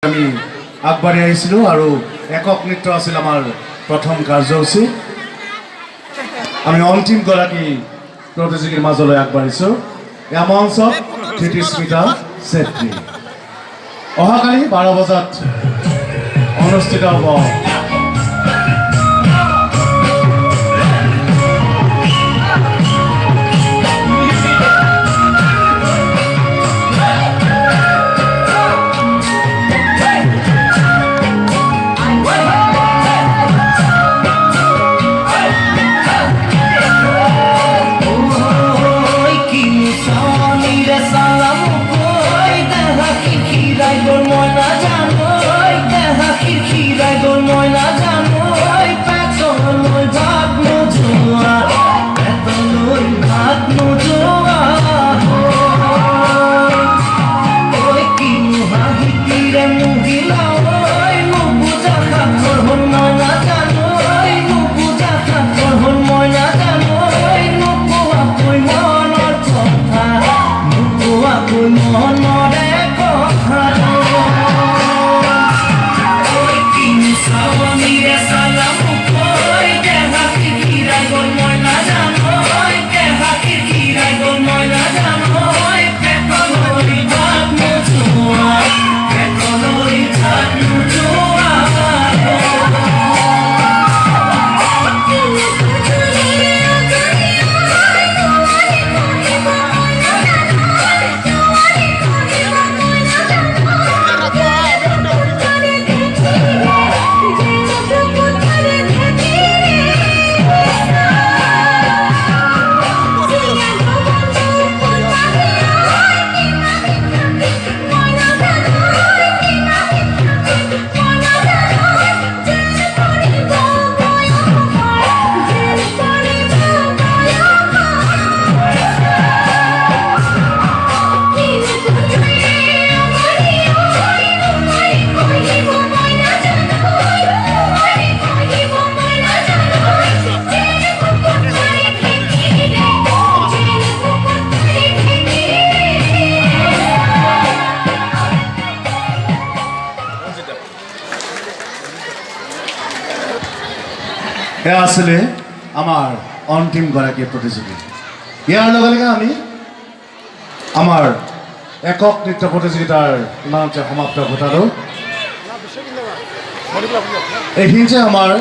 আমি আগবাঢ়ি আহিছিলোঁ আৰু একক নৃত্য আছিল আমাৰ প্ৰথম কাৰ্যসূচী। আমি অন্তিম গৰাকী প্ৰতিযোগীৰ মাজলৈ আগবাঢ়িছোঁ। এয়া মঞ্চত ধৃতিস্মিতা চেত্ৰী। অহাকালি 12 বজাত অনুষ্ঠিত হ'ব এয়া আছিলে আমাৰ অন্তিম গৰাকী প্ৰতিযোগী। ইয়াৰ লগে লগে আমি আমাৰ একক নৃত্য প্ৰতিযোগিতাৰ ইমানতে সমাপ্ত ঘটালোঁ। এইখিনিতে আমাৰ